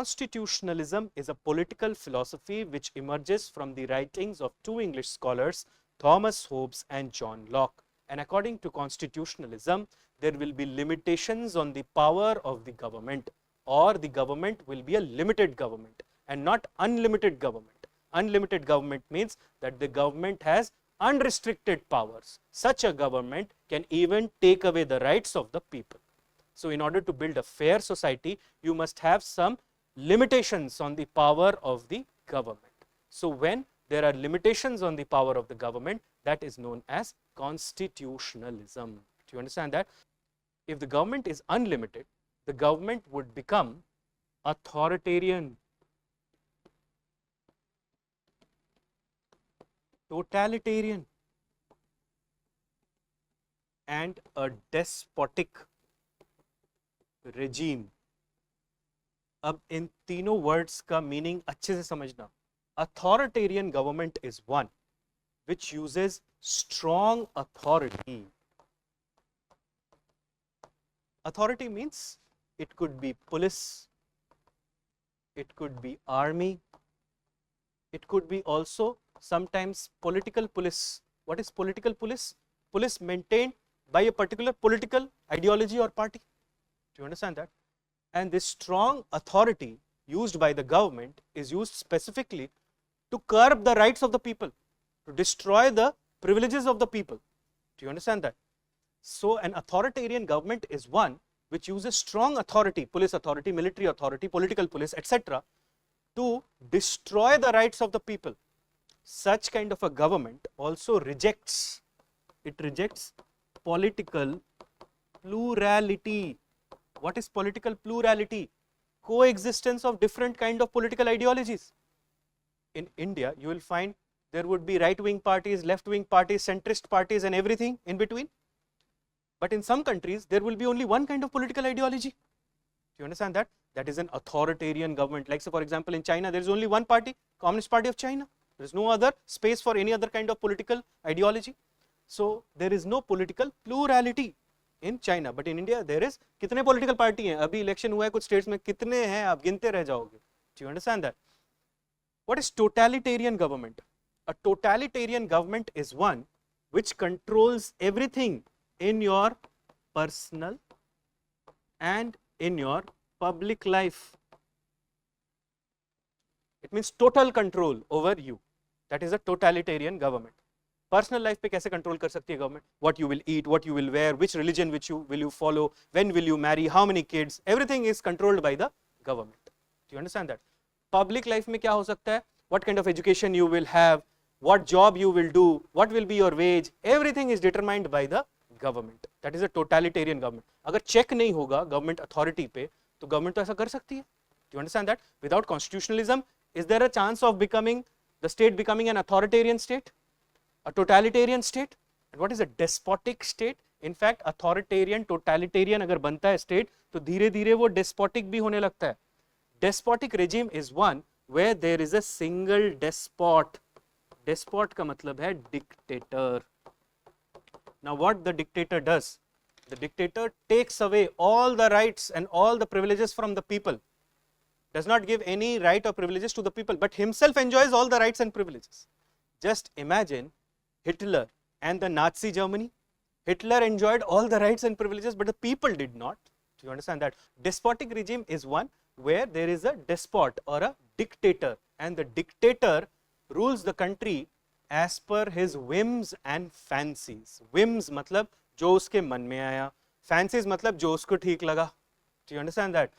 constitutionalism is a political philosophy which emerges from the writings of two English scholars, Thomas Hobbes and John Locke. And according to constitutionalism, there will be limitations on the power of the government, or the government will be a limited government and not unlimited government. Unlimited government means that the government has unrestricted powers. Such a government can even take away the rights of the people. So in order to build a fair society, you must have some limitations on the power of the government. So when there are limitations on the power of the government, that is known as constitutionalism. Do you understand that? If the government is unlimited, the government would become authoritarian, totalitarian, and a despotic regime. अब इन तीनों words का meaning अच्छे से समझना. Authoritarian government is one which uses strong authority. Authority means it could be police, it could be army, it could be also sometimes political police. What is political police? Police maintained by a particular political ideology or party. Do you understand that? And this strong authority used by the government is used specifically to curb the rights of the people, to destroy the privileges of the people. Do you understand that? So an authoritarian government is one which uses strong authority, police authority, military authority, political police, etc., to destroy the rights of the people. Such kind of a government also rejects political plurality. What is political plurality? Coexistence of different kind of political ideologies. In India, you will find there would be right-wing parties, left-wing parties, centrist parties, and everything in between. But in some countries, there will be only one kind of political ideology. Do you understand that? That is an authoritarian government. Like, say, for example, in China, there is only one party, Communist Party of China. There is no other space for any other kind of political ideology. So there is no political plurality in China. But in India, there is. कितने political party हैं? अभी election हुआ है कुछ states में, कितने हैं? आप गिनते रह जाओगे. Do you understand that? What is totalitarian government? A totalitarian government is one which controls everything in your personal and in your public life. It means total control over you. That is a totalitarian government. Personal life पे कैसे control कर सकती है government? What you will eat, what you will wear, which religion will you follow, when will you marry, how many kids, everything is controlled by the government. Do you understand that? Public life में क्या हो सकता है? What kind of education you will have, what job you will do, what will be your wage, everything is determined by the government. That is a totalitarian government. अगर check नहीं होगा government authority पे, तो government तो ऐसा कर सकती है. Do you understand that? Without constitutionalism, is there a chance of the state becoming an authoritarian state, a totalitarian state? And what is a despotic state? In fact, authoritarian, totalitarian अगर बनता है state, तो धीरे धीरे वो despotic भी होने लगता है. Despotic regime is one where there is a single despot. Despot का मतलब है dictator. Now what the dictator does? The dictator takes away all the rights and all the privileges from the people. Does not give any right or privileges to the people, but himself enjoys all the rights and privileges. Just imagine Hitler and the Nazi Germany. Hitler enjoyed all the rights and privileges, but the people did not. Do you understand that? Despotic regime is one where there is a despot or a dictator, and the dictator rules the country as per his whims and fancies. Whims मतलब जो उसके मन में आया, fancies मतलब जो उसको ठीक लगा. Do you understand that?